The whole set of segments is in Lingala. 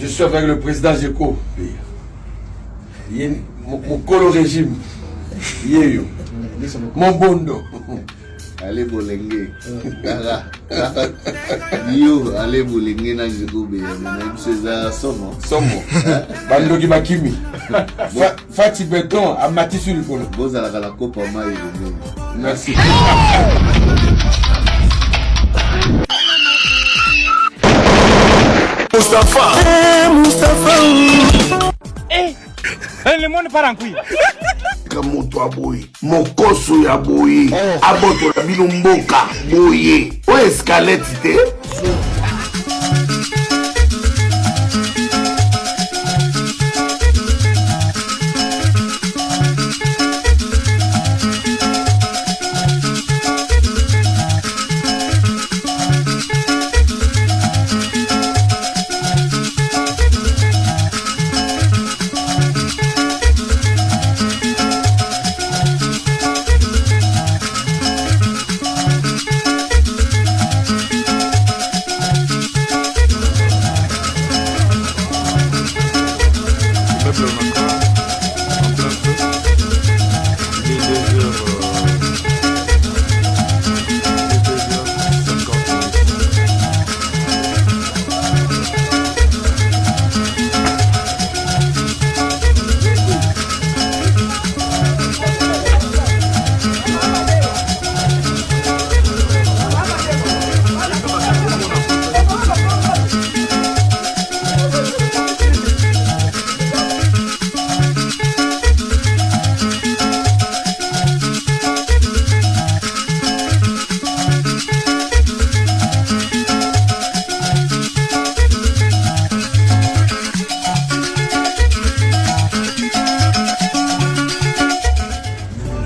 Je suis avec le président Jeko. Mon colo régime. Yeyo. Mon bondo. Allez bolenge. Yo, allez bolenge na Jeko be. Même César Somo. Somo. Bando qui makimi. Fati Beton a mati sur le colo. Boza la copa mai. Merci. Moustapha. Le monde part en couille. Moto aboyi mokoso ya boyi aboto la bino mboka boye o escalette te.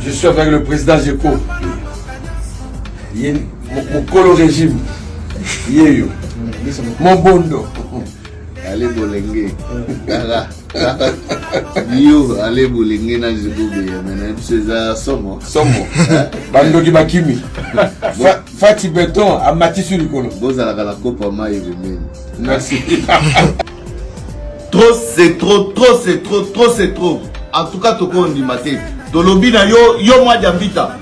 Je suis avec le président Jeko. Mon colo régime. Yeyo. Mon bondo. Allez bolenge. Yo, allez bolenge na Jeko be. Même César Somo. Somo. Bando qui makimi. Fati Beton a mati sur le colo. Boza la copa mai. Merci. Trop c'est trop, trop c'est trop, trop c'est trop. En tout cas, toko on dit maté. Tolobi na yo moi d'ambita.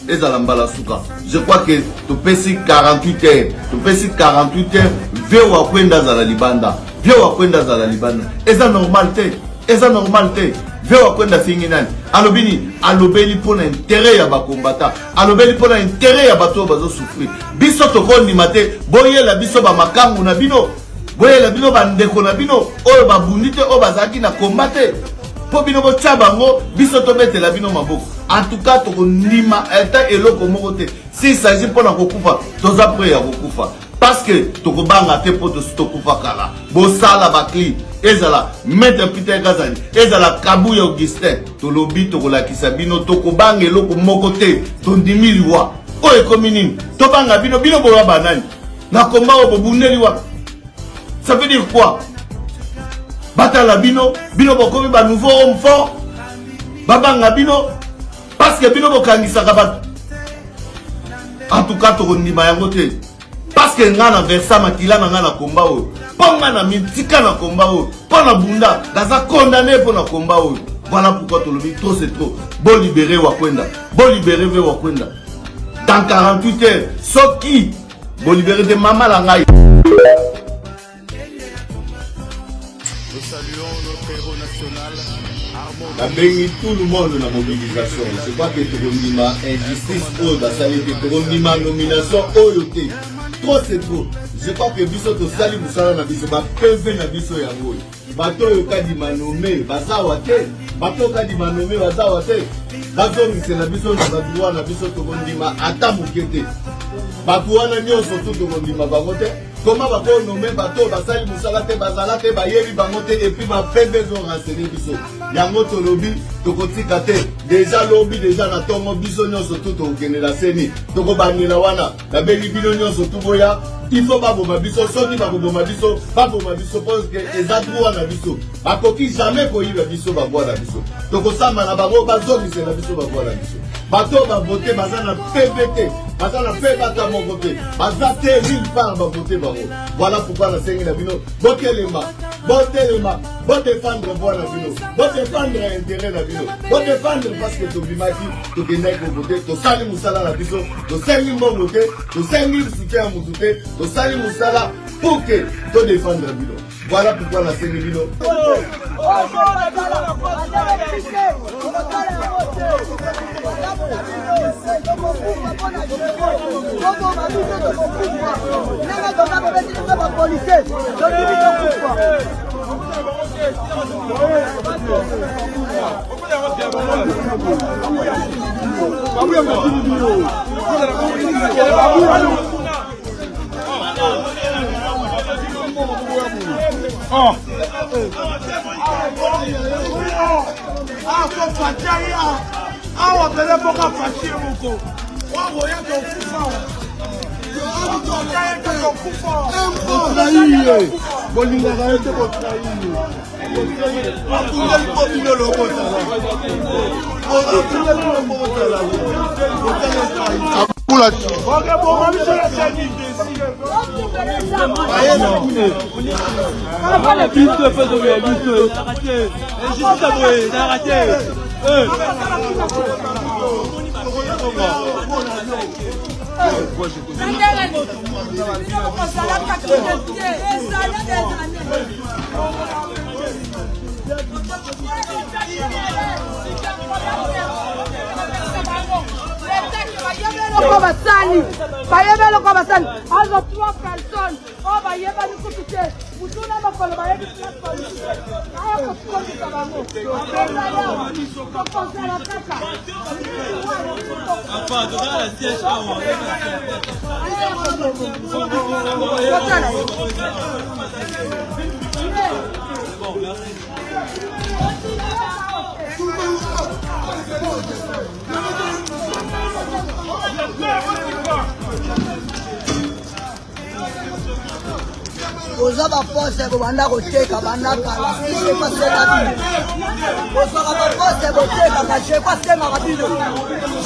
Et Zalambala Souka. Je crois que tu pèses 48 heures. Tu pèses 48 heures. Vewa kwenda za la libanda. Et ça normalité. Vewa kwenda finginani. Alobeli pour l'intérêt ya ba combattant. Alobeli pour l'intérêt ya bato bazo souffrir. Biso toko on dit maté. Boye la biso ba makangu na bino. Boye la bino bandeko na bino. Oyo ba bundite o bazaki na combattre. Bino bango biso to betela bino maboko. En tout cas to ndima eta eloko moko te. S'il s'agit pour la kokufa, toza prêt ya kokufa. Parce que to ko banga te poto to kufa kala. Bo sala bakli ezala Maître Peter Gazali, ezala Kabuya Augustin, to lobi to ko lakisa bino to ko banga eloko moko te. To ndimi liwa. O ekomi nini? To banga bino bo banani. Na komba o bobundeli wa. Ça veut dire quoi? Batala bino bokomi ba nouveau homme fort. Babanga bino parce que bino bokangisa kabat. En tout cas to ndima yango te. Parce que ngana versa makila na ngana komba o. Ponga na mitika na komba o. Pona bunda daza condamné pour na komba o. Voilà pourquoi to lobi trop c'est trop. Bon libérer Wakwenda. Bon libérer ve Wakwenda. Dans 48 heures, soki bon libérer de mama la ngai. Nous saluons notre héros national, Armand. Bengi tout le monde dans la mobilisation. Je crois que Torondima, injustice, la salité, Torondima, nomination, Oyote. Trop c'est trop. Je crois que Biso to sali musala na biso, ba PV na biso yango. Bato yoka di manome, bazawa te. Bato yoka di manome, bazawa te. Bazo misela biso na badroit na biso Torondima, ata mukete. Bato wana nyonso tout Torondima bango te. Comment va on nommer bateau, basali musalate, bazalate, bayeri bangote, et puis ma fait besoin renseigner biso. Yango to lobby, to kotikate, déjà lobby, déjà na tongo biso nyonso tout au kene la seni. Toko banila wana, la beli bino nyonso tout boya. Il faut pas bomba biso, soki ba bomba biso, parce que les adroits na biso. Bakoki jamais ko yiba biso ba bois na biso. Toko sama na bango, bazo c'est la biso ba bois na biso. bato ba voter baza na PVT baza na pe bata moko te baza te nulle part ba voter bango. Voilà pourquoi na sengi na bino botelema botefendre voix na bino botefendre intérêt na bino botefendre parce que tobimaki tokendaki kovote tosali mosala na biso tosengi mbongo te tosengi soutien ya motu te tosali mosala pour que todefendre bino. Voilà pourquoi na sengi bino Oza ba force ko banda ko teka banda kala c'est pas ça. Oza ba force ko teka ka je pas ça rapide.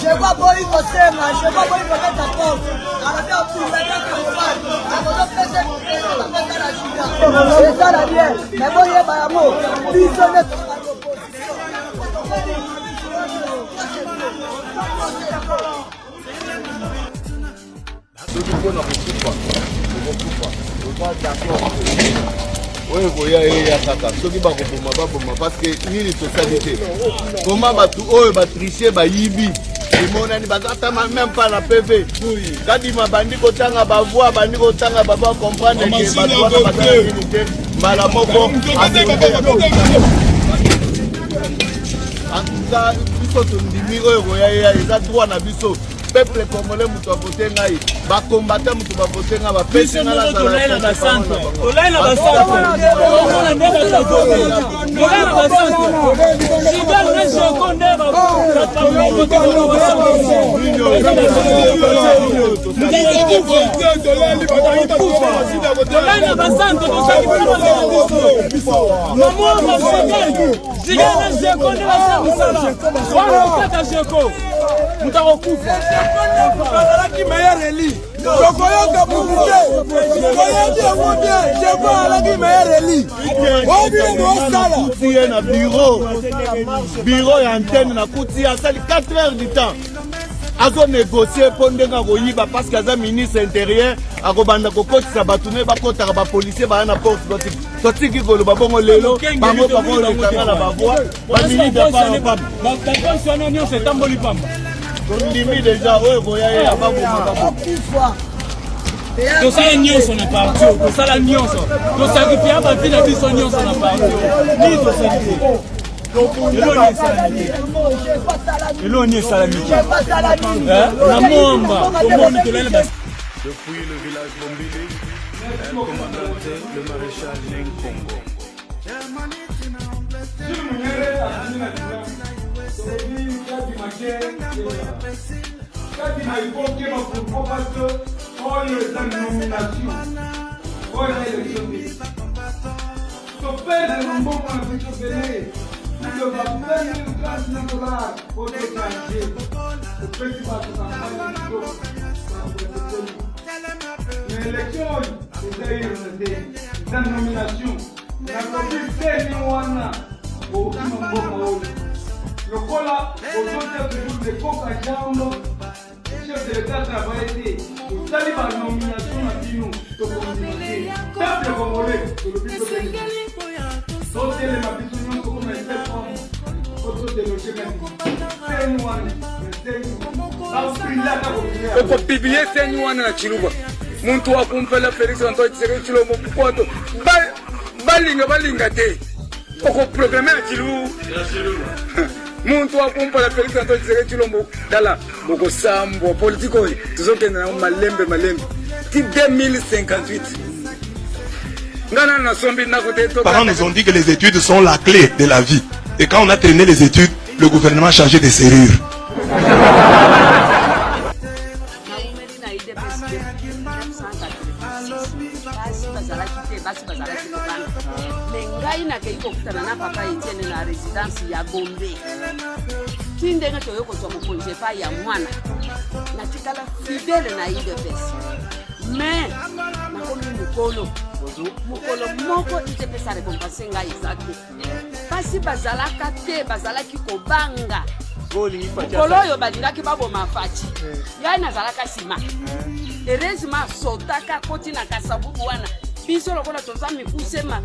Je vois boy ko sema, je vois boy ko teka force. Ala bien pour la tête ko pas. Ako do pese ko la chida. C'est ça la bien. Mais boy ba yamo. Bisone oui, voya ya kaka soki bakoboma baboma parce que nini socialité comment batu oyo batricher bayibi emonani bazata même pas na PV kadi mabandi kotanga bavoix bandi kotanga baba comprendre que bato wana bazala nini te mbala moko en tout cas biso tondimi oyo voya eza droit na biso peuple congolais mutu avote ngai bakombata mutu bavote ngai bapesi nga na bureau ya antenne na kuti asali 4 heures du temps azo négocier po ndenga koyiba parce que aza ministre intérieur akobanda kokotisa bato ne bakotaka bapolisier baya na porte totiki koloba bongo lelo bango bakolekanga na bavoix baminide tondimi deja oyo boya ye ababoma tosala nyonso na parti tosala nyonso tosakrifia bavi na biso nyonso na parti ni tosalite eloni esalamiki na mwamba omoni tolele basi. Depuis le village Bombili, El Comandante, le maréchal Nenkongo. Son père est un bon point de Oko publier seni wana na chiluba muntu wa kumpela Felix Antoine Tshisekedi Tshilombo Pupoto balinga te oko programme ya chilu muntu wa kumpela Felix Antoine Tshisekedi Tshilombo dala boko sambo politiko tuzokenda na malembe ti 2058. Parents nous ont dit que les études sont la clé de la vie. Et quand on a terminé les études, le gouvernement a changé de serrure. Mais mukolo moko itepesa récompense ngai ezate pasi bazalaka te bazalaki kobanga mukolo oyo balingaki baboma faci ngai nazalaka nsima heureusement asotaka koti na kasabubu wana biso lokola toza mikusema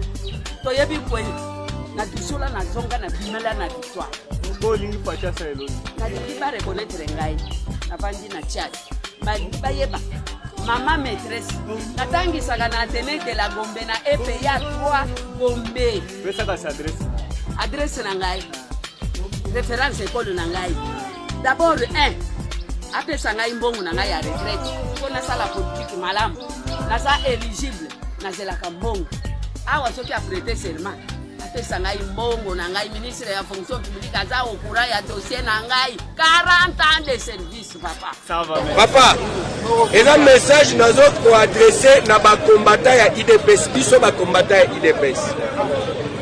toyebi kwe na dusola na zonga na bimela na victoire nalingi barekonetre ngai navandi na Tchad bayeba Maman maîtresse, natangisaka na Athénée de la Gombe na EPA 3 Gombe. Adresse na ngai. Référence école na ngai. D'abord 1. Apesa ngai mbongo na ngai ya retraite. Kona sala politique malamu. Naza éligible na zelaka mbongo. Awa soki apprêter serment. Apesa ngai mbongo na ngai ministre ya fonction publique aza au courant ya dossier na ngai 40 ans de service papa. Ça va. Papa. Et un message nous autres adressé na ba combattant ya IDPS biso ba combattant ya IDPS.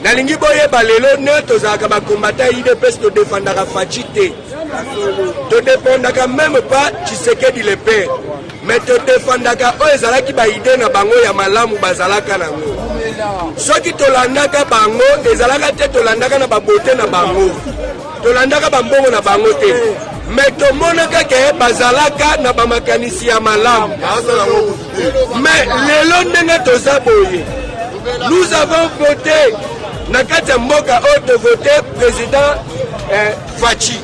Na lingi boye balelo ne tozaka ba combattant ya IDPS to défendra Fachité. To dépendaka même pas Tshisekedi le père. Mais to défendaka o ezalaki ba idée na bango ya malamu bazalaka nango. Soki tolandaka bango ezalaka te tolandaka na ba beauté na bango. Tolandaka ba mbongo na bango te. Mais tout le monde qui bazalaka na bamakanisi ya malamu. Mais lelo ndenge tozaboye. Nous avons voté na kati ya mboka oyo voté président Faci.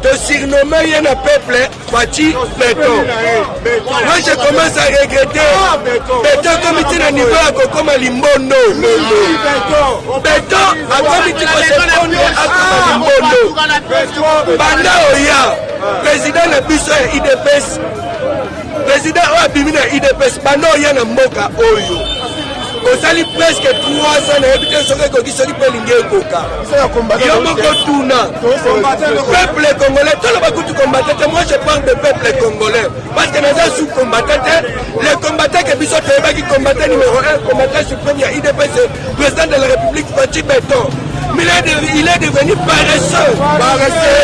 De surnommer un peuple Faci Béton. Moi je commence à regretter Béton comme il est à niveau à Kokoma Limbondo. Béton a comme il est à Limbondo. Banda Oya, président de Bisso et IDPS. Président Oabimina IDPS, Banda Oya na Mboka Oyo. Osali presque 3 ans na habité soke ko kisoli pelinge koka. Yo moko tuna. Peuple congolais, tout le monde combattant. Moi je parle de peuple congolais parce que nous sommes sous-combattants. Les combattants que biso toyeba qui combattant numéro 1, combattant suprême ya IDPS, président de la République Faci Béton. Mais il est devenu paresseux.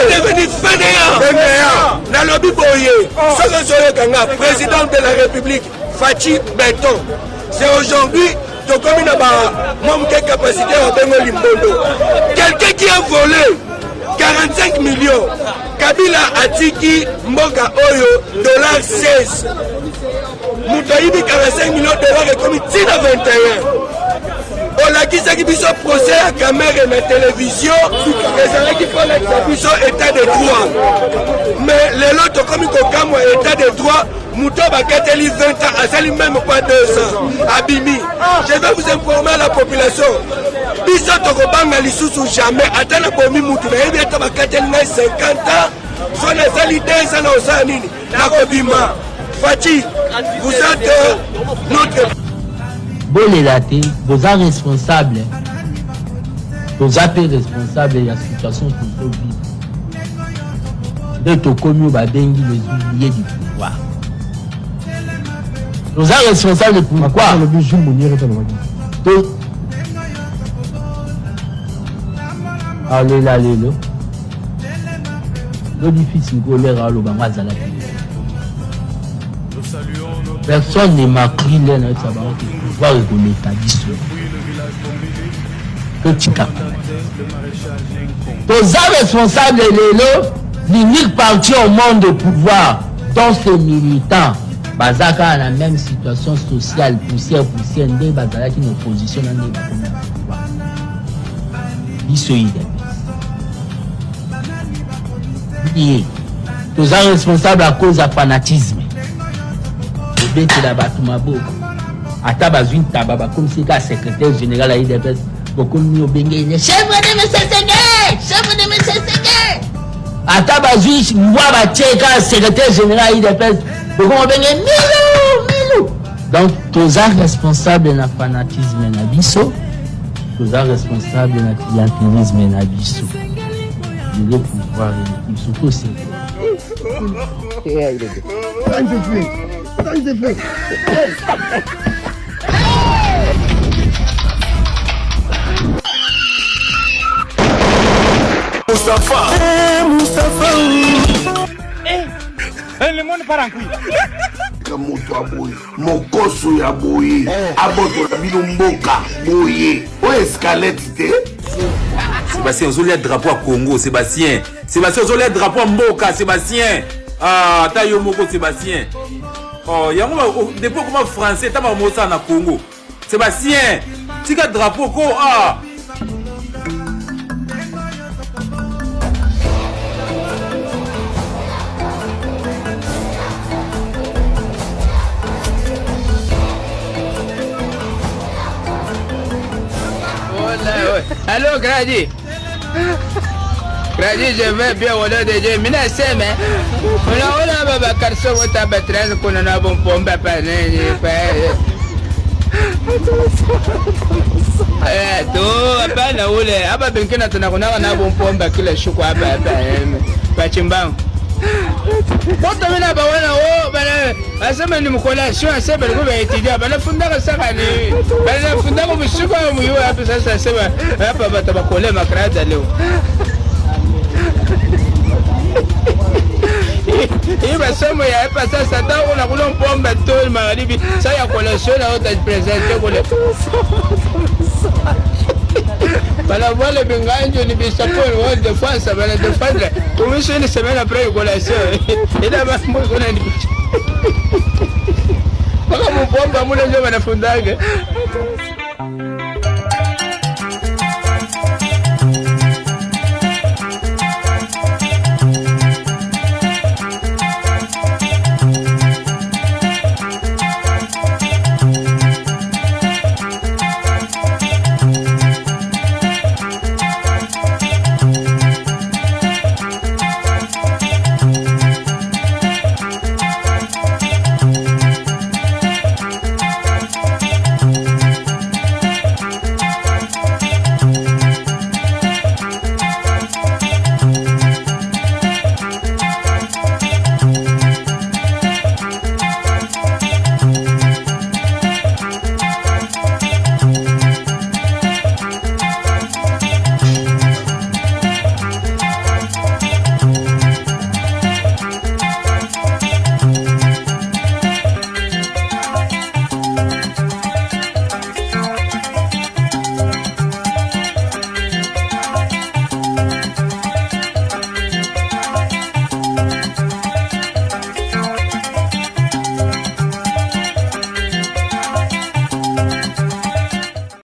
Il est devenu fainéant. Na lobby boye. Soke soye kanga, président de la République Faci Béton. C'est aujourd'hui que comme il a capacité à Bengo Limbondo. Quelqu'un qui a volé 45 millions. Kabila Atiki Mboka Oyo $16. Moutaïbi 45 millions $ et comme il a 21. On a dit que biso procès à caméra et la télévision, les gens qui font l'exhibition état de droit. Mais les autres comme il état de droit, Mouto Bakateli 20 ans, à celle même pas 2 ans. Abimi, je vais vous informer à la population. Biso Tokobanga Lissousou jamais, attends la bomi Moutou, mais il y a 50 ans, son azali 2 ans au Sanini, Nakobima, Faci, vous êtes notre. Bon les datés, vous êtes responsables. Vous êtes responsables de la situation que nous vivons. De tout comme nous avons les oubliés du pouvoir. Nous êtes responsables de pourquoi. alela lelo lo difficile kolera lo banga zala personne ne m'a crié là na ça ba ko pouvoir reconnaître biso que tika tous responsables lelo l'unique parti au monde de pouvoir dans ces militants bazaka à la même situation sociale poussière nde bazala qui une opposition dans les pouvoir biso ide et tous responsables à cause de fanatisme bete la batumabo ata bazwin tababa comme si ka secrétaire général à IDPS beaucoup nous bengé chef de MCCG ata bazwin moi ba tcheka secrétaire général à IDPS beaucoup bengé milou donc tous responsables na fanatisme na biso tous responsables na clientélisme na biso le pouvoir et l'équipe surtout c'est Moustapha. Le monde part en couille. Moto aboye mokoso ya boye abotola bino mboka boye o escalette te Sébastien ozolia drapeau à Congo Sébastien ozolia drapeau à mboka Sébastien ah ta yo moko Sébastien oh yango depuis comment français ta ma mosa na Congo Sébastien tika drapeau ko ah Allô, Grady, je vais bien au nom de Dieu. Mina seme. On a baba karso wota batran ko na bon pomba pa ne pa. To hapana ule. Hapa benkena tunakona na bon pomba kila shuku hapa pa chimbang. Boto mina ba wana o bana asema ni mkolation asema ni kwa etidia bana funda saka ni bana funda ko mshuko mu yo hapa sasa asema hapa batabakole makrada leo hii masomo ya hapa sasa ta una mpomba tu magharibi sasa ya kolation na uta presenter kule Bala vale benganjo ni bisaponi wa defense bala defendre commission ni semaine après collation ila mambo kuna ni mpaka mpomba mule ndio wanafundaga